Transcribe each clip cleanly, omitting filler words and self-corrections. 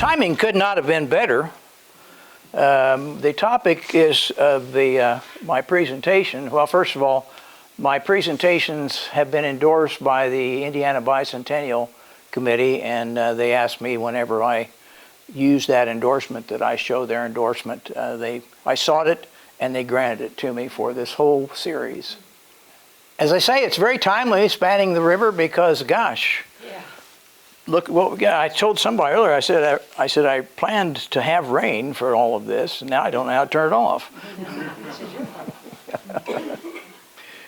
Timing could not have been better. The topic is of my presentation. Well, first of all, my presentations have been endorsed by the Indiana Bicentennial Committee, and they asked me whenever I use that endorsement that I show their endorsement. I sought it, and they granted it to me for this whole series. As I say, it's very timely, spanning the river, because, gosh, yeah. Look what we got. I told somebody earlier, I said I planned to have rain for all of this, and now I don't know how to turn it off.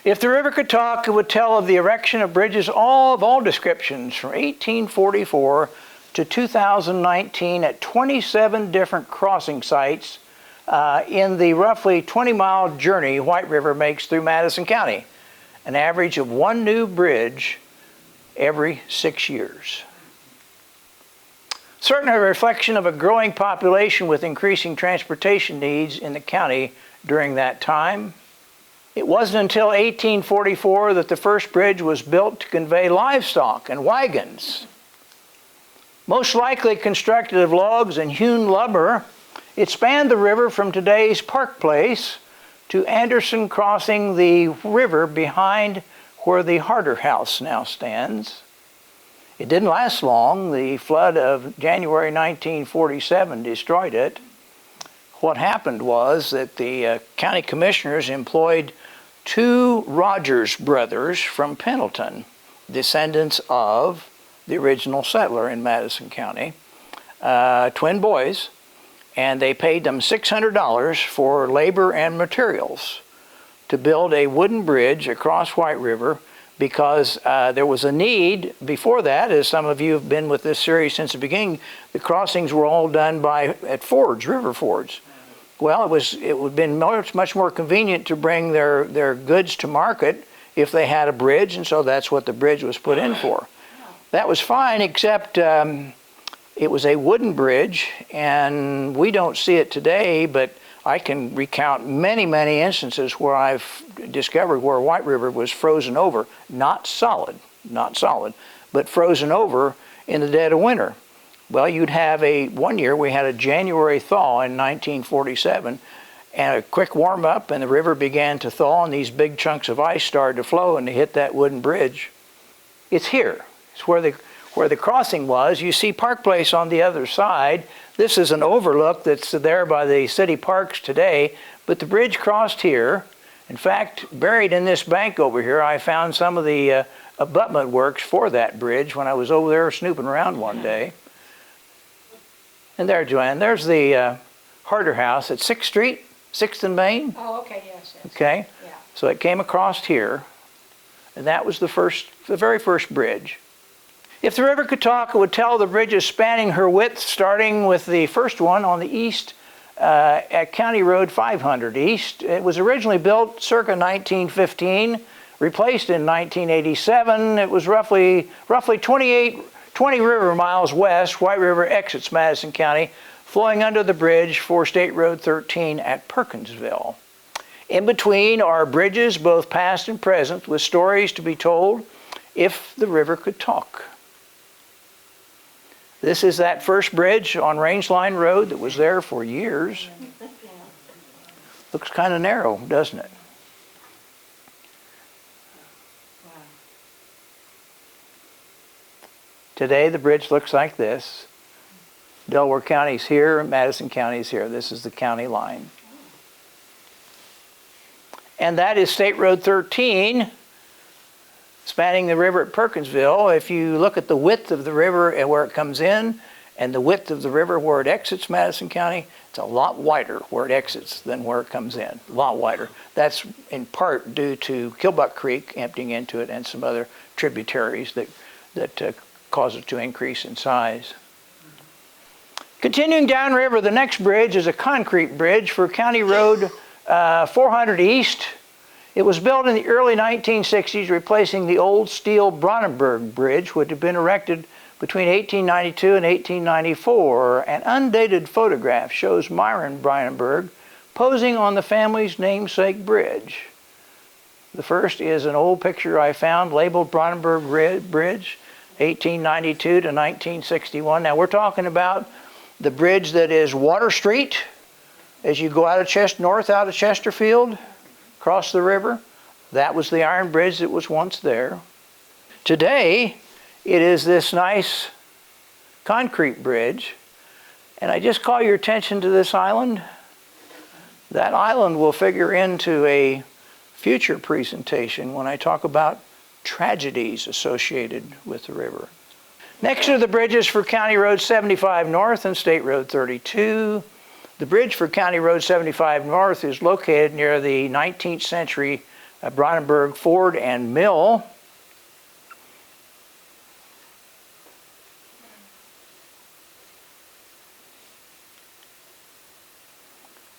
If the river could talk, it would tell of the erection of bridges of all descriptions from 1844 to 2019 at 27 different crossing sites in the roughly 20-mile journey White River makes through Madison County, an average of one new bridge every 6 years. Certainly a reflection of a growing population with increasing transportation needs in the county during that time. It wasn't until 1844 that the first bridge was built to convey livestock and wagons. Most likely constructed of logs and hewn lumber, it spanned the river from today's Park Place to Anderson, crossing the river behind where the Harder House now stands. It didn't last long. The flood of January 1947 destroyed it. What happened was that the county commissioners employed two Rogers brothers from Pendleton, descendants of the original settler in Madison County, twin boys, and they paid them $600 for labor and materials to build a wooden bridge across White River, because there was a need. Before that, as some of you have been with this series since the beginning, the crossings were all done at fords, river fords. Well, it would have been much more convenient to bring their goods to market if they had a bridge, and so that's what the bridge was put in for. That was fine, except it was a wooden bridge, and we don't see it today, but I can recount many, many instances where I've discovered where White River was frozen over, not solid, but frozen over in the dead of winter. Well, you'd have one year we had a January thaw in 1947, and a quick warm up, and the river began to thaw, and these big chunks of ice started to flow, and they hit that wooden bridge. It's here. It's where the crossing was. You see Park Place on the other side. This is an overlook that's there by the city parks today, but the bridge crossed here. In fact, buried in this bank over here, I found some of the abutment works for that bridge when I was over there snooping around one day. And there, Joanne, there's the Harder House at 6th Street, 6th and Main. Oh, okay, yes. Okay, yeah. So it came across here, and that was the very first bridge. If the river could talk, it would tell the bridges spanning her width, starting with the first one on the east at County Road 500 East. It was originally built circa 1915, replaced in 1987. It was roughly 20 river miles west. White River exits Madison County, flowing under the bridge for State Road 13 at Perkinsville. In between are bridges, both past and present, with stories to be told if the river could talk. This is that first bridge on Rangeline Road that was there for years. Looks kind of narrow, doesn't it? Today the bridge looks like this. Delaware County's here, Madison County's here. This is the county line. And that is State Road 13, spanning the river at Perkinsville. If you look at the width of the river and where it comes in, and the width of the river where it exits Madison County, it's a lot wider where it exits than where it comes in, a lot wider. That's in part due to Killbuck Creek emptying into it and some other tributaries that cause it to increase in size. Continuing downriver, the next bridge is a concrete bridge for County Road 400 East. It was built in the early 1960s, replacing the old steel Brandenburg Bridge, which had been erected between 1892 and 1894. An undated photograph shows Myron Brandenburg posing on the family's namesake bridge. The first is an old picture I found labeled Brandenburg Bridge, 1892 to 1961. Now we're talking about The bridge that is Water Street, as you go out of north out of Chesterfield, across the river, that was the iron bridge that was once there. Today, it is this nice concrete bridge. And I just call your attention to this island. That island will figure into a future presentation when I talk about tragedies associated with the river. Next are the bridges for County Road 75 North and State Road 32. The bridge for County Road 75 North is located near the 19th century Brandenburg Ford and Mill.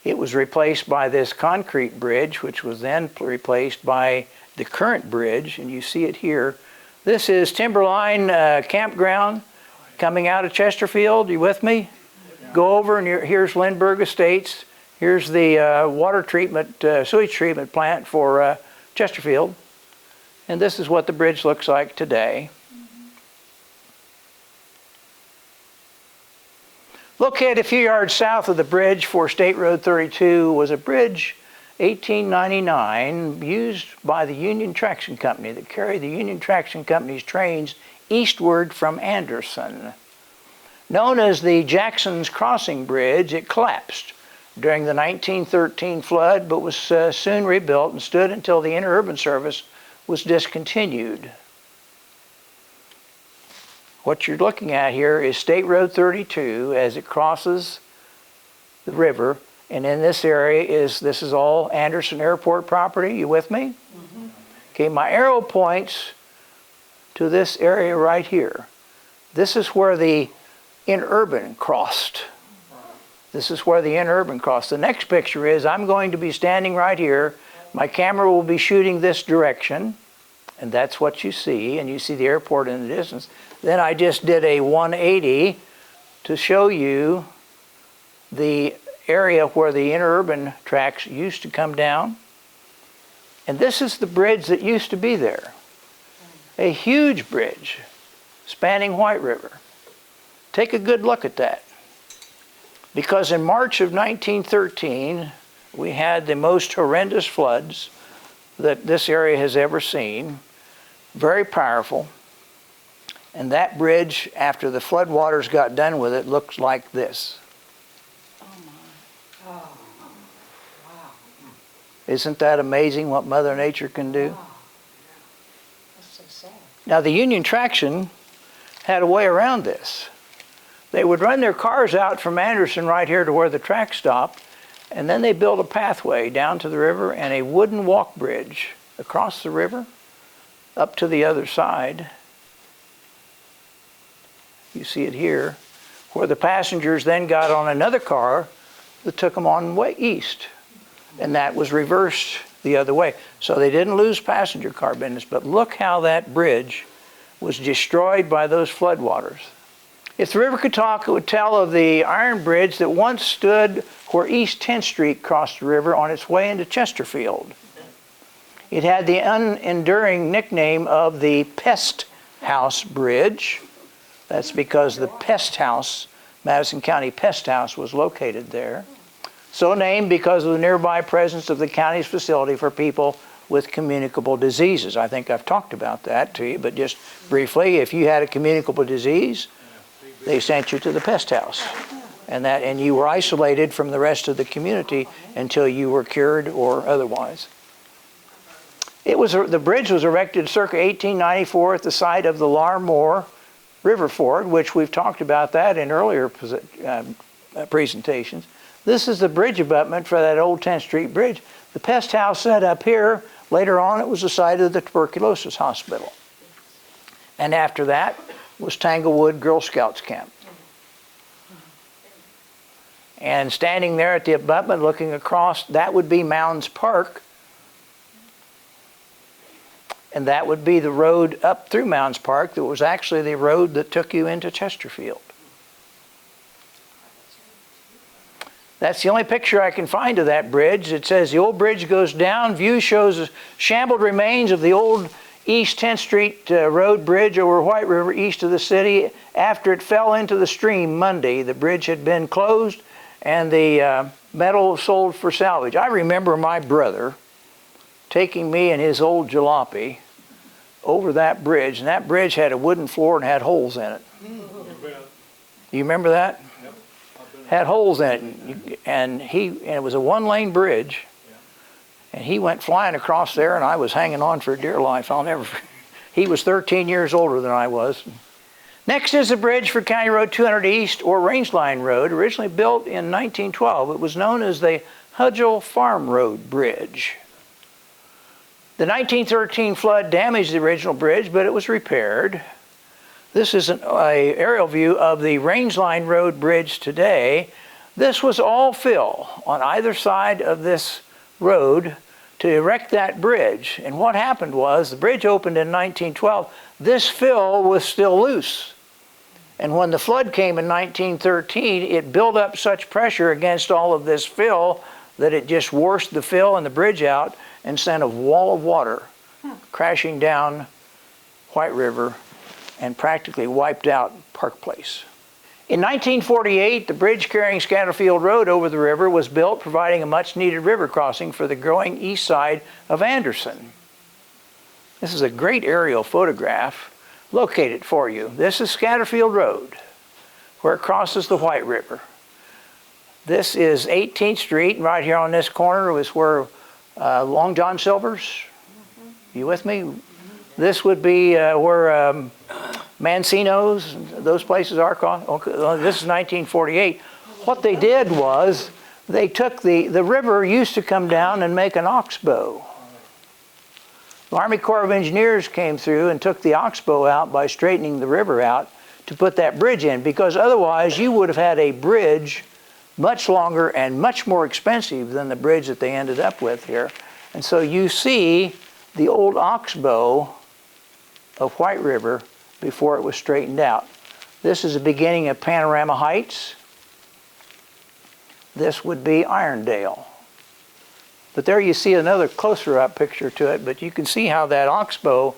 It was replaced by this concrete bridge, which was then replaced by the current bridge, and you see it here. This is Timberline Campground coming out of Chesterfield. You with me? Go over, and here's Lindbergh Estates. Here's the water treatment, sewage treatment plant for Chesterfield. And this is what the bridge looks like today. Located a few yards south of the bridge for State Road 32 was a bridge, 1899, used by the Union Traction Company that carried the Union Traction Company's trains eastward from Anderson. Known as the Jackson's Crossing Bridge, it collapsed during the 1913 flood, but was soon rebuilt and stood until the interurban service was discontinued. What you're looking at here is State Road 32 as it crosses the river, and in this area this is all Anderson Airport property. You with me? Mm-hmm. Okay, my arrow points to this area right here. This is where the interurban crossed. This is where the interurban crossed. The next picture is I'm going to be standing right here. My camera will be shooting this direction, and that's what you see, and you see the airport in the distance. Then I just did a 180 to show you the area where the interurban tracks used to come down. And this is the bridge that used to be there. A huge bridge spanning White River. Take a good look at that. Because in March of 1913, we had the most horrendous floods that this area has ever seen. Very powerful. And that bridge, after the floodwaters got done with it, looks like this. Oh my. Oh. Wow. Isn't that amazing what Mother Nature can do? Wow. That's so sad. Now the Union Traction had a way around this. They would run their cars out from Anderson right here to where the track stopped, and then they built a pathway down to the river and a wooden walk bridge across the river up to the other side. You see it here, where the passengers then got on another car that took them on way east. And that was reversed the other way. So they didn't lose passenger car business, but look how that bridge was destroyed by those floodwaters. If the river could talk, it would tell of the iron bridge that once stood where East 10th Street crossed the river on its way into Chesterfield. It had the unenduring nickname of the Pest House Bridge. That's because the pest house, Madison County Pest House, was located there. So named because of the nearby presence of the county's facility for people with communicable diseases. I think I've talked about that to you, but just briefly, if you had a communicable disease, they sent you to the pest house. And you were isolated from the rest of the community until you were cured or otherwise. The bridge was erected circa 1894 at the site of the Larmore River Ford, which we've talked about that in earlier presentations. This is the bridge abutment for that old 10th Street bridge. The pest house set up here. Later on, it was the site of the tuberculosis hospital. And after that was Tanglewood Girl Scouts camp. And standing there at the abutment looking across, that would be Mounds Park. And that would be the road up through Mounds Park that was actually the road that took you into Chesterfield. That's the only picture I can find of that bridge. It says the old bridge goes down. View shows the shambled remains of the old East 10th Street Road Bridge over White River east of the city. After it fell into the stream Monday, the bridge had been closed and the metal sold for salvage. I remember my brother taking me in his old jalopy over that bridge, and that bridge had a wooden floor and had holes in it. You remember that? Yep. Had holes in it, and it was a one-lane bridge, and he went flying across there, and I was hanging on for dear life. He was 13 years older than I was. Next is the bridge for County Road 200 East, or Rangeline Road, originally built in 1912. It was known as the Hudgel Farm Road Bridge. The 1913 flood damaged the original bridge, but it was repaired. This is an aerial view of the Rangeline Road Bridge today. This was all fill on either side of this road to erect that bridge. And what happened was, the bridge opened in 1912. This fill was still loose. And when the flood came in 1913, it built up such pressure against all of this fill that it just washed the fill and the bridge out and sent a wall of water crashing down White River and practically wiped out Park Place. In 1948, the bridge carrying Scatterfield Road over the river was built, providing a much-needed river crossing for the growing east side of Anderson. This is a great aerial photograph. Locate it for you. This is Scatterfield Road, where it crosses the White River. This is 18th Street, and right here on this corner was where Long John Silver's. You with me? This would be where Mancino's, those places are called. Okay, this is 1948. What they did was, they took the river used to come down and make an oxbow. The Army Corps of Engineers came through and took the oxbow out by straightening the river out to put that bridge in, because otherwise you would have had a bridge much longer and much more expensive than the bridge that they ended up with here. And so you see the old oxbow of White River before it was straightened out. This is the beginning of Panorama Heights. This would be Irondale. But there you see another closer up picture to it, but you can see how that oxbow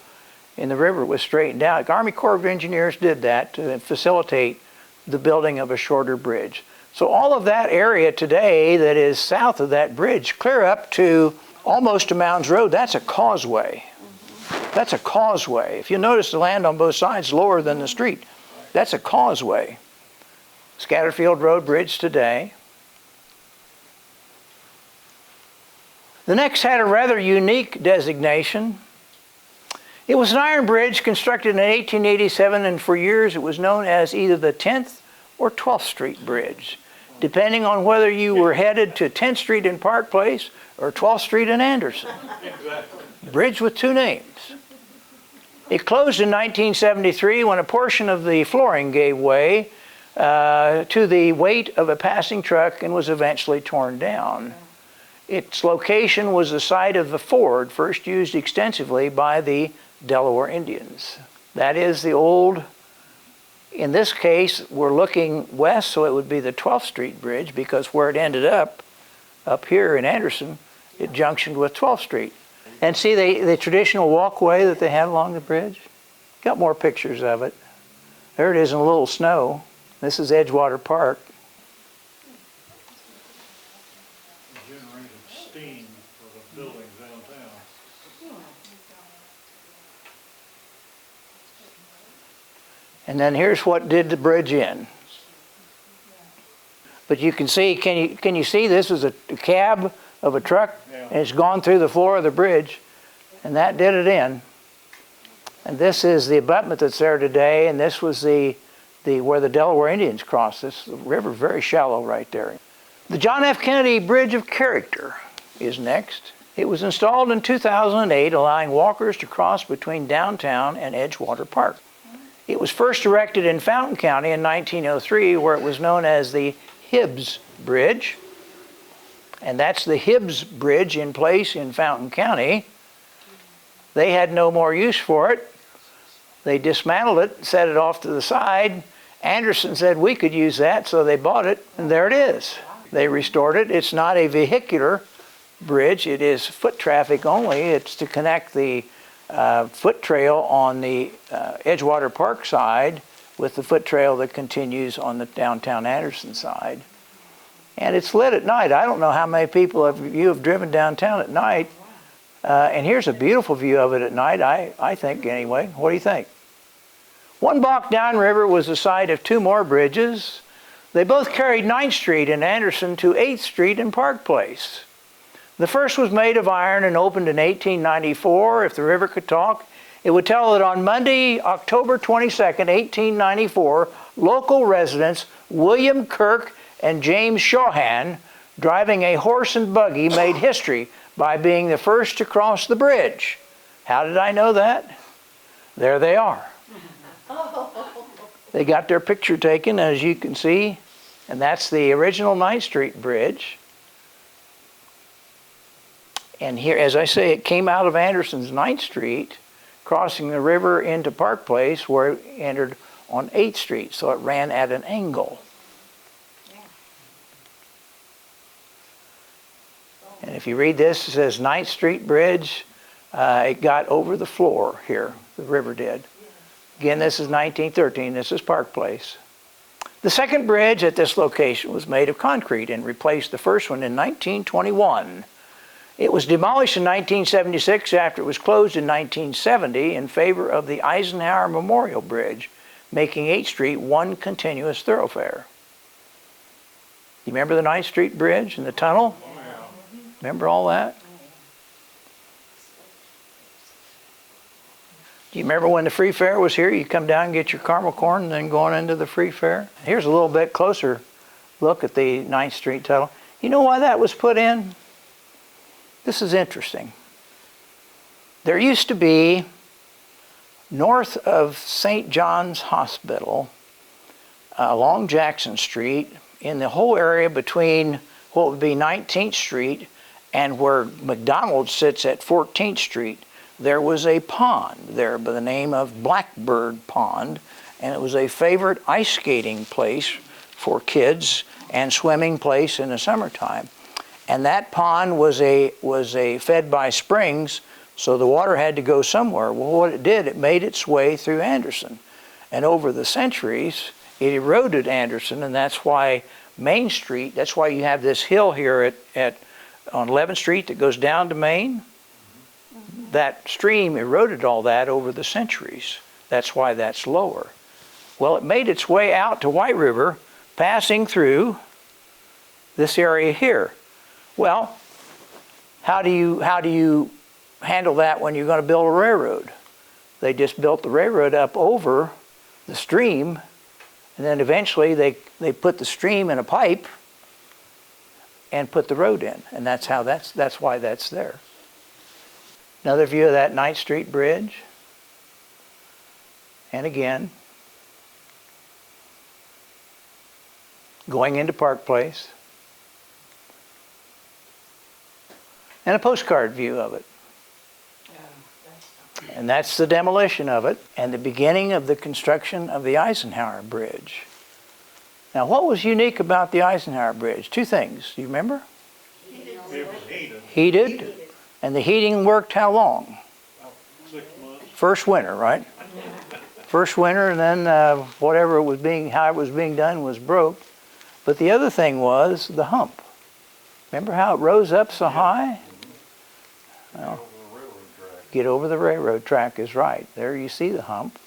in the river was straightened out. The Army Corps of Engineers did that to facilitate the building of a shorter bridge. So all of that area today that is south of that bridge, clear up to almost to Mounds Road, that's a causeway. That's a causeway. If you notice, the land on both sides is lower than the street. That's a causeway. Scatterfield Road Bridge today. The next had a rather unique designation. It was an iron bridge constructed in 1887, and for years it was known as either the 10th or 12th Street Bridge, depending on whether you were headed to 10th Street in Park Place or 12th Street in Anderson. Exactly. Bridge with two names. It closed in 1973 when a portion of the flooring gave way to the weight of a passing truck and was eventually torn down. Its location was the site of the ford first used extensively by the Delaware Indians. That is the old, in this case, we're looking west, so it would be the 12th Street Bridge, because where it ended up here in Anderson, it junctioned with 12th Street. And see the traditional walkway that they have along the bridge? Got more pictures of it. There it is in a little snow. This is Edgewater Park. Generated steam for the buildings downtown. And then here's what did the bridge in. But you can see, can you see this is a cab of a truck, Yeah. and it's gone through the floor of the bridge, and that did it in. And this is the abutment that's there today, and this was the where the Delaware Indians crossed. This river very shallow right there. The John F. Kennedy Bridge of Character is next. It was installed in 2008, allowing walkers to cross between downtown and Edgewater Park. It was first erected in Fountain County in 1903, where it was known as the Hibbs Bridge. And that's the Hibbs Bridge in place in Fountain County. They had no more use for it. They dismantled it, set it off to the side. Anderson said we could use that, so they bought it, and there it is. They restored it. It's not a vehicular bridge. It is foot traffic only. It's to connect the foot trail on the Edgewater Park side with the foot trail that continues on the downtown Anderson side. And it's lit at night. I don't know how many people you have driven downtown at night. And here's a beautiful view of it at night, I think anyway. What do you think? One block downriver was the site of two more bridges. They both carried 9th Street in Anderson to 8th Street in Park Place. The first was made of iron and opened in 1894. If the river could talk, it would tell that on Monday, October 22nd, 1894, local residents William Kirk and James Shawhan, driving a horse and buggy, made history by being the first to cross the bridge. How did I know that? There they are. They got their picture taken, as you can see, and that's the original 9th Street Bridge. And here, as I say, it came out of Anderson's 9th Street, crossing the river into Park Place, where it entered on 8th Street, so it ran at an angle. And if you read this, it says 9th Street Bridge. It got over the floor here, the river did. Again, this is 1913, this is Park Place. The second bridge at this location was made of concrete and replaced the first one in 1921. It was demolished in 1976 after it was closed in 1970 in favor of the Eisenhower Memorial Bridge, making 8th Street one continuous thoroughfare. You remember the 9th Street Bridge and the tunnel? Remember all that? Do you remember when the free fare was here? You come down and get your caramel corn and then go on into the free fare. Here's a little bit closer look at the 9th Street tunnel. You know why that was put in? This is interesting. There used to be, north of St. John's Hospital, along Jackson Street, in the whole area between what would be 19th Street and where McDonald's sits at 14th Street, there was a pond there by the name of Blackbird Pond, and it was a favorite ice skating place for kids and swimming place in the summertime. And that pond was fed by springs, so the water had to go somewhere. Well, what it did, it made its way through Anderson. And over the centuries, it eroded Anderson, and that's why Main Street, that's why you have this hill here on 11th Street that goes down to Main. That stream eroded all that over the centuries. That's why that's lower. Well, it made its way out to White River, passing through this area here. Well, how do you handle that when you're going to build a railroad? They just built the railroad up over the stream, and then eventually they put the stream in a pipe and put the road in, and that's why that's there. Another view of that 9th Street Bridge. And again, going into Park Place. And a postcard view of it. And that's the demolition of it and the beginning of the construction of the Eisenhower Bridge. Now, what was unique about the Eisenhower Bridge? Two things. Do you remember? It was heated. Heated. And the heating worked how long? About 6 months. First winter, right? First winter, and then how it was being done was broke. But the other thing was the hump. Remember how it rose up so high? Well, get over the railroad track is right. There you see the hump.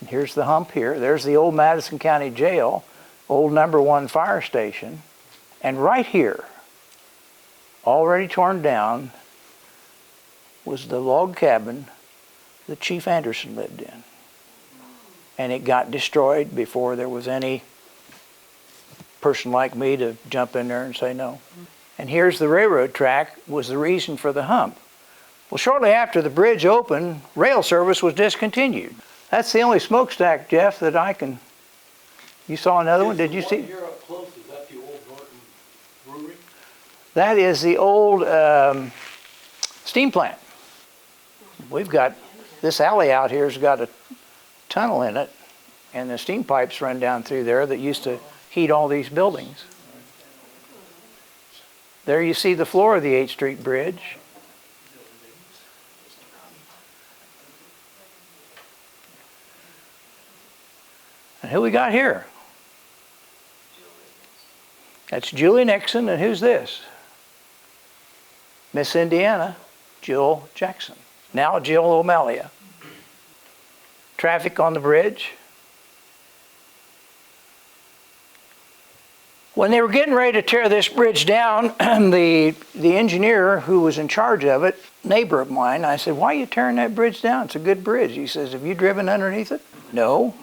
And here's the hump here. There's the old Madison County Jail, old #1 fire station. And right here, already torn down, was the log cabin that Chief Anderson lived in. And it got destroyed before there was any person like me to jump in there and say no. And here's the railroad track was the reason for the hump. Well, shortly after the bridge opened, rail service was discontinued. That's the only smokestack, Jeff, that I can... You saw another one? Did you see? Here up close, is that the old Norton Brewery? That is the old steam plant. We've got, this alley out here has got a tunnel in it, and the steam pipes run down through there that used to heat all these buildings. There you see the floor of the 8th Street Bridge. Who we got here? That's Julie Nixon, and who's this? Miss Indiana, Jill Jackson. Now Jill O'Malley. Traffic on the bridge. When they were getting ready to tear this bridge down, the engineer who was in charge of it, neighbor of mine, I said, why are you tearing that bridge down? It's a good bridge. He says, have you driven underneath it? No.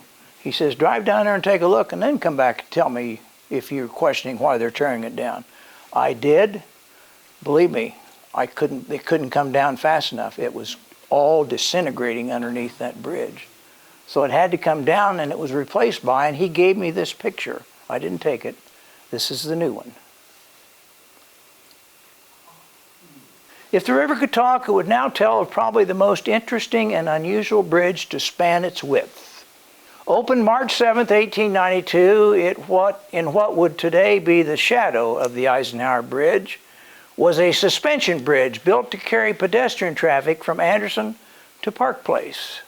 He says, drive down there and take a look and then come back and tell me if you're questioning why they're tearing it down. I did. Believe me, they couldn't come down fast enough. It was all disintegrating underneath that bridge. So it had to come down, and it was replaced by, and he gave me this picture. I didn't take it. This is the new one. If the river could talk, it would now tell of probably the most interesting and unusual bridge to span its width. Opened March 7th, 1892, in what would today be the shadow of the Eisenhower Bridge, was a suspension bridge built to carry pedestrian traffic from Anderson to Park Place.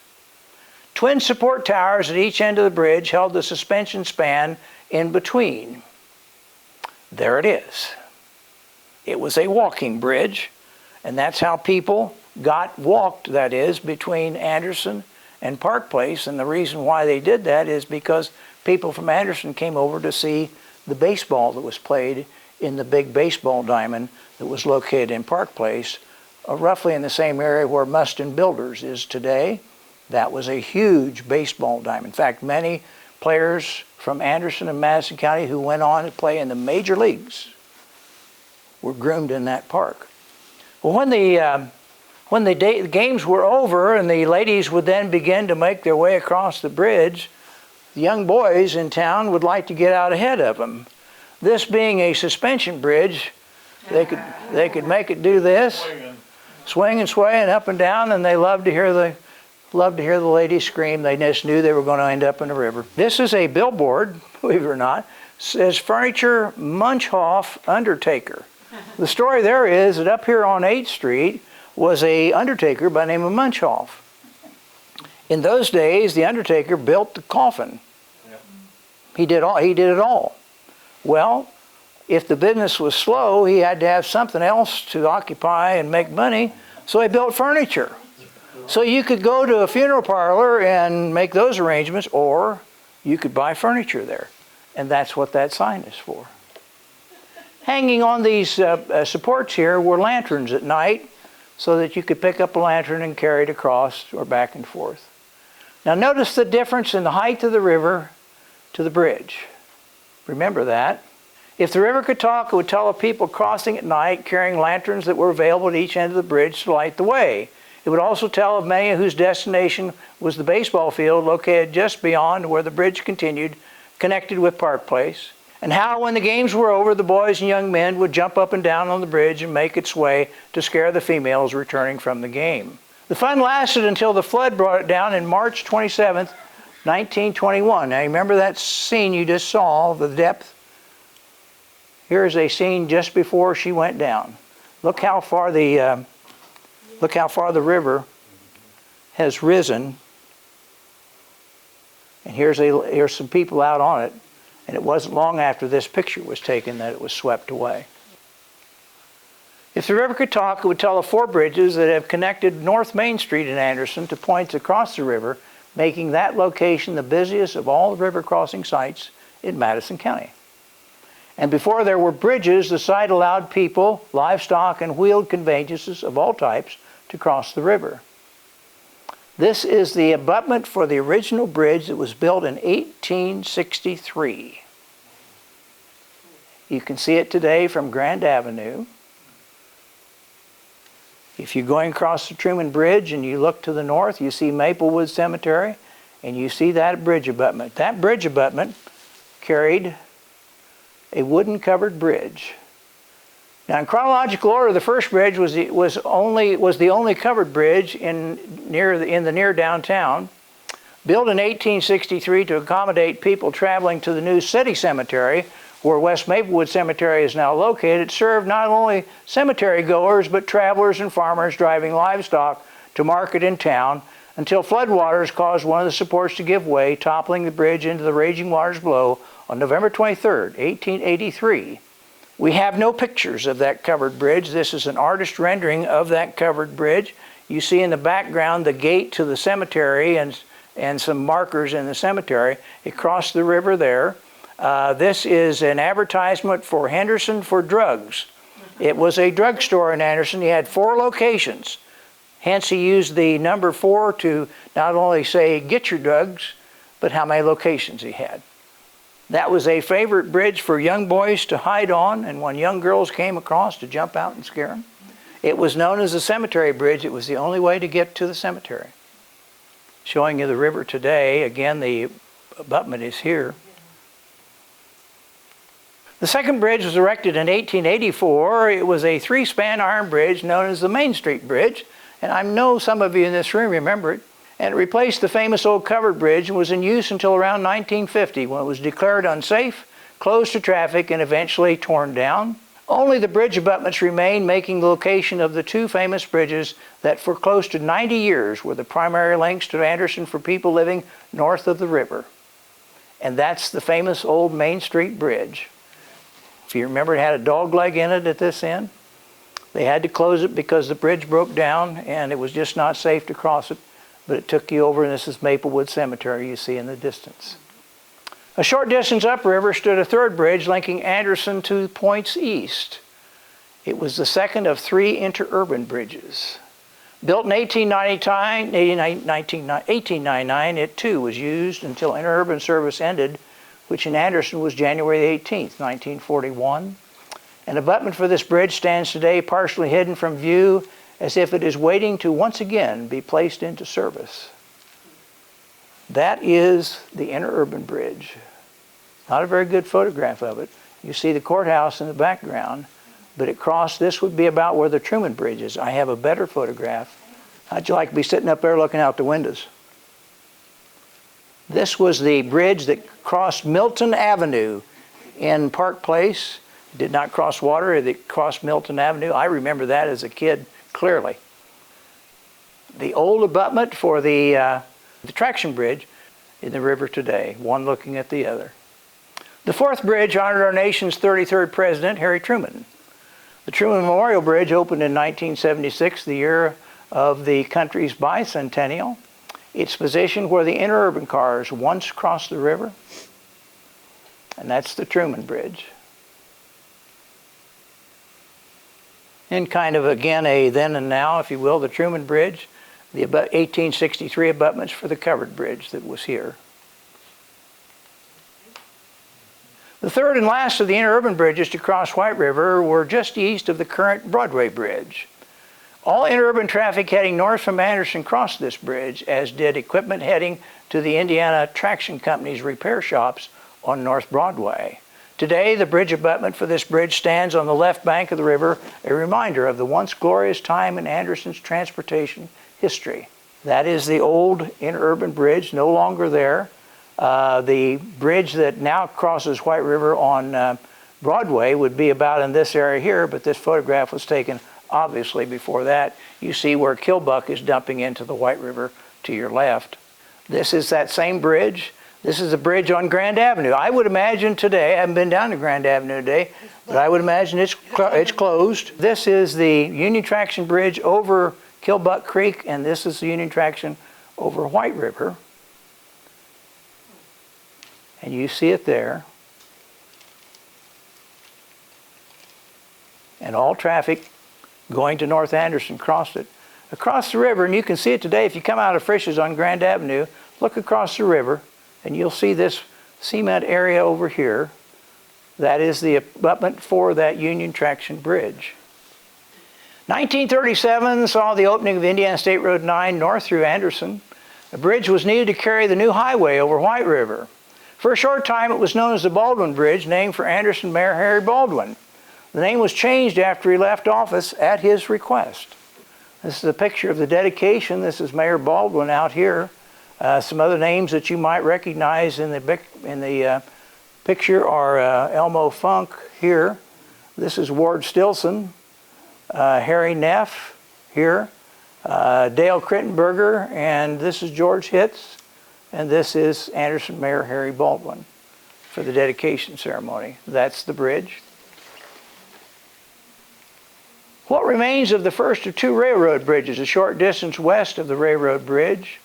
Twin support towers at each end of the bridge held the suspension span in between. There it is. It was a walking bridge, and that's how people walked, that is, between Anderson and Park Place. And the reason why they did that is because people from Anderson came over to see the baseball that was played in the big baseball diamond that was located in Park Place, roughly in the same area where Mustin Builders is today. That was a huge baseball diamond. In fact, many players from Anderson and Madison County who went on to play in the major leagues were groomed in that park. Well, when the games were over and the ladies would then begin to make their way across the bridge, the young boys in town would like to get out ahead of them. This being a suspension bridge, they could make it do this, swing and sway and up and down, and they loved to hear the ladies scream. They just knew they were going to end up in the river. This is a billboard, believe it or not, says Furniture Munchhoff Undertaker. The story there is that up here on 8th Street was a undertaker by the name of Munchhoff. In those days, the undertaker built the coffin. Yep. He did it all. Well, if the business was slow, he had to have something else to occupy and make money, so he built furniture. So you could go to a funeral parlor and make those arrangements, or you could buy furniture there. And that's what that sign is for. Hanging on these supports here were lanterns at night, so that you could pick up a lantern and carry it across or back and forth. Now notice the difference in the height of the river to the bridge. Remember that. If the river could talk, it would tell of people crossing at night carrying lanterns that were available at each end of the bridge to light the way. It would also tell of many whose destination was the baseball field located just beyond where the bridge continued, connected with Park Place, and how when the games were over, the boys and young men would jump up and down on the bridge and make its way to scare the females returning from the game. The fun lasted until the flood brought it down in March 27th, 1921. Now you remember that scene you just saw, the depth? Here is a scene just before she went down. Look how far the river has risen. And here's some people out on it. And it wasn't long after this picture was taken that it was swept away. If the river could talk, it would tell of 4 bridges that have connected North Main Street in Anderson to points across the river, making that location the busiest of all the river crossing sites in Madison County. And before there were bridges, the site allowed people, livestock, and wheeled conveyances of all types to cross the river. This is the abutment for the original bridge that was built in 1863. You can see it today from Grand Avenue. If you're going across the Truman Bridge and you look to the north, you see Maplewood Cemetery, and you see that bridge abutment. That bridge abutment carried a wooden covered bridge. Now in chronological order, the first bridge was the only covered bridge in the near downtown. Built in 1863 to accommodate people traveling to the new city cemetery, where West Maplewood Cemetery is now located, it served not only cemetery goers, but travelers and farmers driving livestock to market in town, until floodwaters caused one of the supports to give way, toppling the bridge into the raging waters below on November 23, 1883. We have no pictures of that covered bridge. This is an artist rendering of that covered bridge. You see in the background the gate to the cemetery and some markers in the cemetery. It crossed the river there. This is an advertisement for Henderson for drugs. It was a drugstore in Anderson. He had 4 locations. Hence he used the number 4 to not only say get your drugs, but how many locations he had. That was a favorite bridge for young boys to hide on, and when young girls came across, to jump out and scare them. It was known as the cemetery bridge. It was the only way to get to the cemetery. Showing you the river today. Again, the abutment is here. The second bridge was erected in 1884. It was a 3-span iron bridge known as the Main Street Bridge, and I know some of you in this room remember it. And it replaced the famous old covered bridge and was in use until around 1950, when it was declared unsafe, closed to traffic, and eventually torn down. Only the bridge abutments remain, making the location of the 2 famous bridges that for close to 90 years were the primary links to Anderson for people living north of the river. And that's the famous old Main Street Bridge. If you remember, it had a dog leg in it at this end. They had to close it because the bridge broke down and it was just not safe to cross it. But it took you over, and this is Maplewood Cemetery you see in the distance. A short distance upriver stood a 3rd bridge linking Anderson to points east. It was the second of 3 interurban bridges. Built in 1899, it too was used until interurban service ended, which in Anderson was January 18, 1941. An abutment for this bridge stands today partially hidden from view, as if it is waiting to once again be placed into service. That is the interurban bridge. Not a very good photograph of it. You see the courthouse in the background, but it crossed. This would be about where the Truman Bridge is. I have a better photograph. How'd you like to be sitting up there looking out the windows? This was the bridge that crossed Milton Avenue in Park Place. It did not cross water. It crossed Milton Avenue. I remember that as a kid clearly. The old abutment for the traction bridge in the river today, one looking at the other. The 4th bridge honored our nation's 33rd president, Harry Truman. The Truman Memorial Bridge opened in 1976, the year of the country's bicentennial. It's positioned where the interurban cars once crossed the river, and that's the Truman Bridge. And kind of, again, a then and now, if you will, the Truman Bridge, the 1863 abutments for the covered bridge that was here. The 3rd and last of the interurban bridges to cross White River were just east of the current Broadway Bridge. All interurban traffic heading north from Anderson crossed this bridge, as did equipment heading to the Indiana Traction Company's repair shops on North Broadway. Today, the bridge abutment for this bridge stands on the left bank of the river, a reminder of the once glorious time in Anderson's transportation history. That is the old interurban bridge, no longer there. The bridge that now crosses White River on Broadway would be about in this area here, but this photograph was taken obviously before that. You see where Kilbuck is dumping into the White River to your left. This is that same bridge. This is a bridge on Grand Avenue. I would imagine today, I haven't been down to Grand Avenue today, but I would imagine it's closed. This is the Union Traction Bridge over Kilbuck Creek, and this is the Union Traction over White River. And you see it there. And all traffic going to North Anderson crossed it. Across the river, and you can see it today if you come out of Frisch's on Grand Avenue, look across the river, and you'll see this cement area over here. That is the abutment for that Union Traction Bridge. 1937 saw the opening of Indiana State Road 9 north through Anderson. The bridge was needed to carry the new highway over White River. For a short time, it was known as the Baldwin Bridge, named for Anderson Mayor Harry Baldwin. The name was changed after he left office at his request. This is a picture of the dedication. This is Mayor Baldwin out here. Some other names that you might recognize in the picture are Elmo Funk here. This is Ward Stilson, Harry Neff here. Dale Crittenberger, and this is George Hitz, and this is Anderson Mayor Harry Baldwin for the dedication ceremony. That's the bridge. What remains of the first of two railroad bridges a short distance west of the railroad bridge?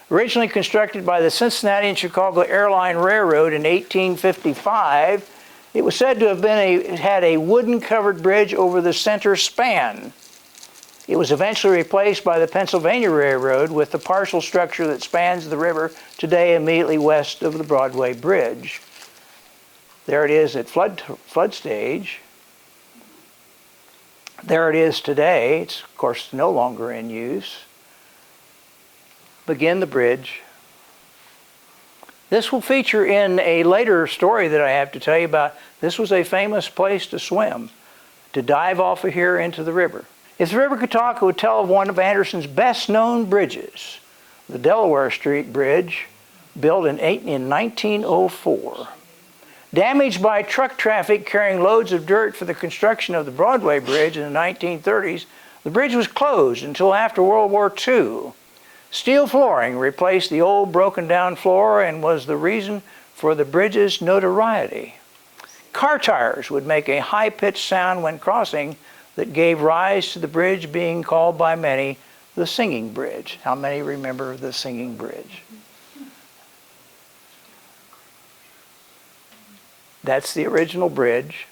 Originally constructed by the Cincinnati and Chicago Airline Railroad in 1855, it was said to have had a wooden covered bridge over the center span. It was eventually replaced by the Pennsylvania Railroad with the partial structure that spans the river today immediately west of the Broadway Bridge. There it is at flood stage. There it is today. It's, of course, no longer in use. Begin the bridge. This will feature in a later story that I have to tell you about. This was a famous place to swim, to dive off of here into the river. If the river could talk, it would tell of one of Anderson's best-known bridges, the Delaware Street Bridge, built in 1904. Damaged by truck traffic carrying loads of dirt for the construction of the Broadway Bridge in the 1930s, the bridge was closed until after World War II. Steel flooring replaced the old broken-down floor and was the reason for the bridge's notoriety. Car tires would make a high-pitched sound when crossing that gave rise to the bridge being called by many the Singing Bridge. How many remember the Singing Bridge? That's the original bridge.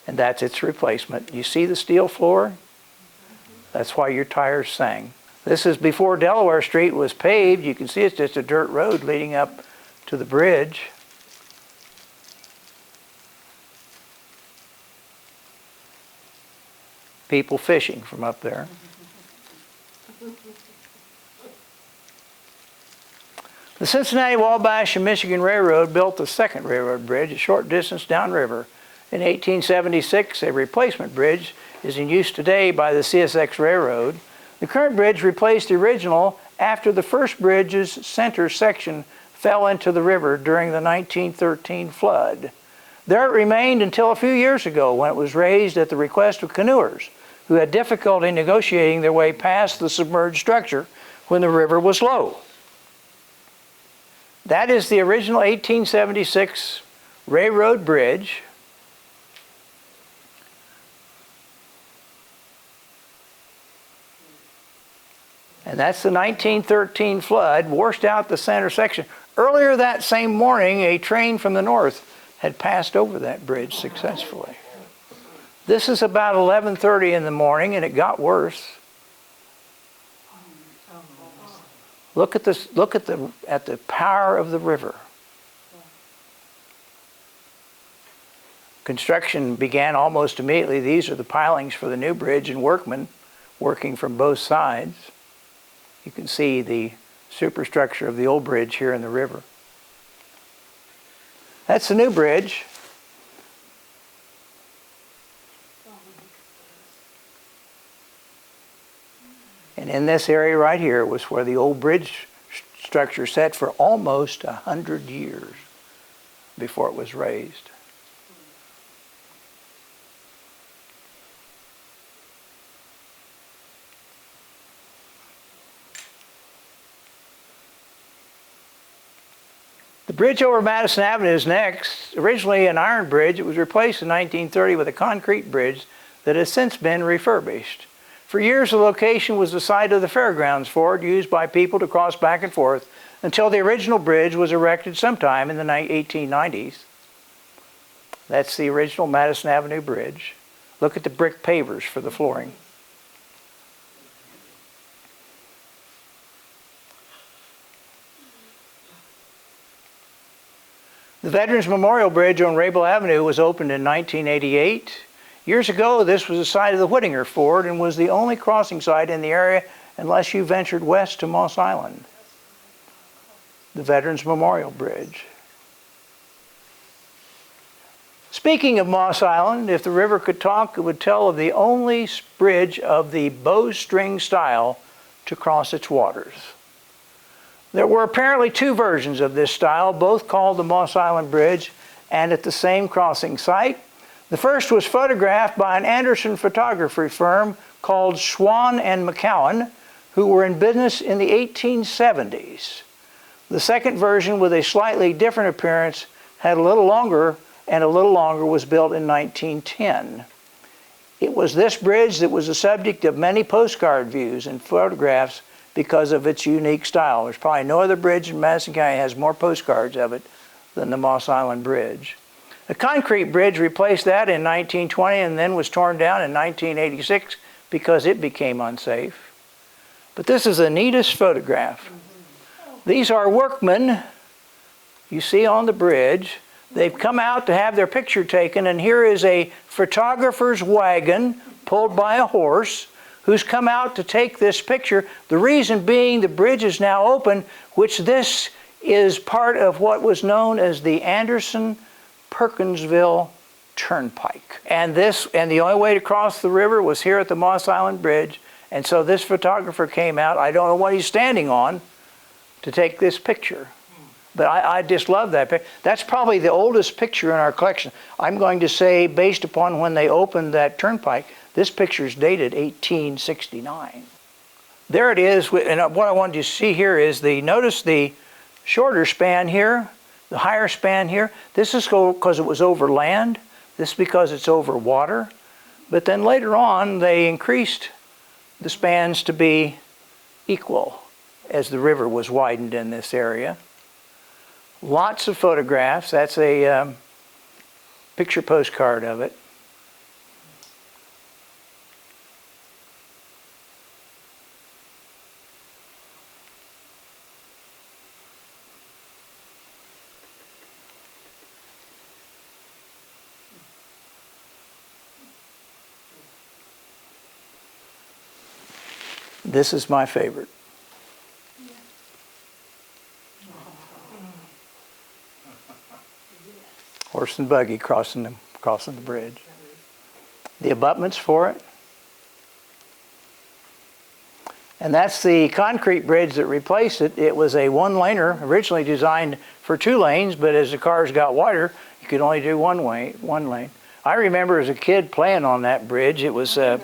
And that's its replacement. You see the steel floor? That's why your tires sang. This is before Delaware Street was paved. You can see it's just a dirt road leading up to the bridge. People fishing from up there. The Cincinnati, Wabash, and Michigan Railroad built the second railroad bridge a short distance downriver. In 1876, a replacement bridge is in use today by the CSX Railroad. The current bridge replaced the original after the first bridge's center section fell into the river during the 1913 flood. There it remained until a few years ago when it was raised at the request of canoers who had difficulty negotiating their way past the submerged structure when the river was low. That is the original 1876 railroad bridge. And that's the 1913 flood, washed out the center section. Earlier that same morning, a train from the north had passed over that bridge successfully. This is about 11:30 in the morning, and it got worse. Look at this. Look at the power of the river. Construction began almost immediately. These are the pilings for the new bridge and workmen working from both sides. You can see the superstructure of the old bridge here in the river. That's the new bridge. And in this area right here was where the old bridge structure sat for almost 100 years before it was raised. The bridge over Madison Avenue is next. Originally an iron bridge, it was replaced in 1930 with a concrete bridge that has since been refurbished. For years, the location was the site of the fairgrounds ford used by people to cross back and forth until the original bridge was erected sometime in the 1890s. That's the original Madison Avenue bridge. Look at the brick pavers for the flooring. The Veterans Memorial Bridge on Rabel Avenue was opened in 1988. Years ago, this was the site of the Whittinger Ford and was the only crossing site in the area unless you ventured west to Moss Island. The Veterans Memorial Bridge. Speaking of Moss Island, if the river could talk, it would tell of the only bridge of the bowstring style to cross its waters. There were apparently two versions of this style, both called the Moss Island Bridge, and at the same crossing site. The first was photographed by an Anderson photography firm called Swan and McCowan, who were in business in the 1870s. The second version, with a slightly different appearance, had a little longer was built in 1910. It was this bridge that was the subject of many postcard views and photographs because of its unique style. There's probably no other bridge in Madison County that has more postcards of it than the Moss Island Bridge. A concrete bridge replaced that in 1920 and then was torn down in 1986 because it became unsafe. But this is the neatest photograph. These are workmen you see on the bridge. They've come out to have their picture taken, and here is a photographer's wagon pulled by a horse who's come out to take this picture. The reason being the bridge is now open, which this is part of what was known as the Anderson Perkinsville Turnpike. And the only way to cross the river was here at the Moss Island Bridge. And so this photographer came out, I don't know what he's standing on, to take this picture. But I just love that picture. That's probably the oldest picture in our collection. I'm going to say, based upon when they opened that turnpike, this picture is dated 1869. There it is, and what I wanted you to see here is notice the shorter span here, the higher span here. This is because it was over land. This is because it's over water. But then later on, they increased the spans to be equal as the river was widened in this area. Lots of photographs. That's a picture postcard of it. This is my favorite. Horse and buggy crossing the bridge. The abutments for it. And that's the concrete bridge that replaced it. It was a one-laner, originally designed for 2 lanes, but as the cars got wider, you could only do one lane. I remember as a kid playing on that bridge. It was a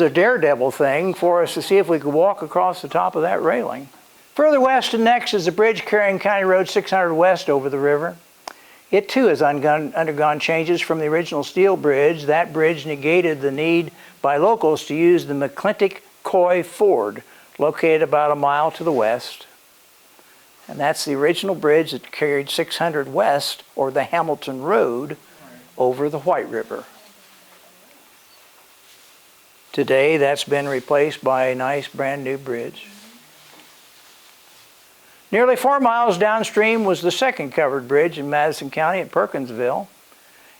daredevil thing for us to see if we could walk across the top of that railing. Further west and next is the bridge carrying County Road 600 west over the river. It too has undergone changes from the original steel bridge. That bridge negated the need by locals to use the McClintock Coy Ford, located about a mile to the west. And that's the original bridge that carried 600 west, or the Hamilton Road, over the White River. Today that's been replaced by a nice brand new bridge. Nearly 4 miles downstream was the second covered bridge in Madison County at Perkinsville.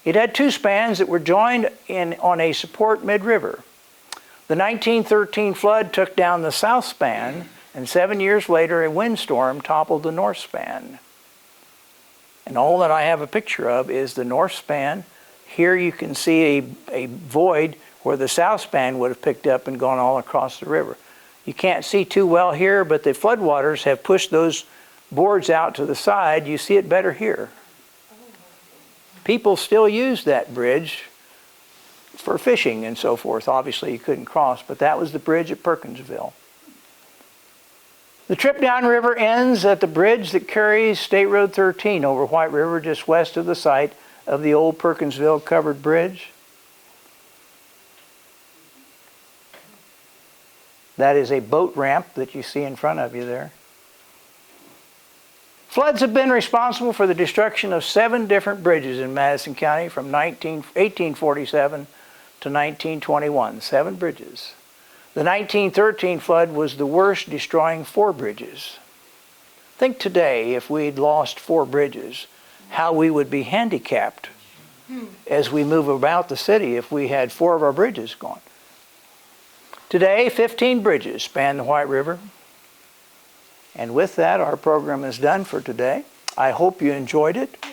It had 2 spans that were joined on a support mid-river. The 1913 flood took down the south span, and 7 years later a windstorm toppled the north span. And all that I have a picture of is the north span. Here you can see a void where the south span would have picked up and gone all across the river. You can't see too well here, but the floodwaters have pushed those boards out to the side. You see it better here. People still use that bridge for fishing and so forth. Obviously you couldn't cross, but that was the bridge at Perkinsville. The trip downriver ends at the bridge that carries State Road 13 over White River, just west of the site of the old Perkinsville covered bridge. That is a boat ramp that you see in front of you there. Floods have been responsible for the destruction of 7 different bridges in Madison County from 1847 to 1921. 7 bridges. The 1913 flood was the worst, destroying 4 bridges. Think today, if we'd lost 4 bridges, how we would be handicapped as we move about the city if we had 4 of our bridges gone. Today, 15 bridges span the White River. And with that, our program is done for today. I hope you enjoyed it.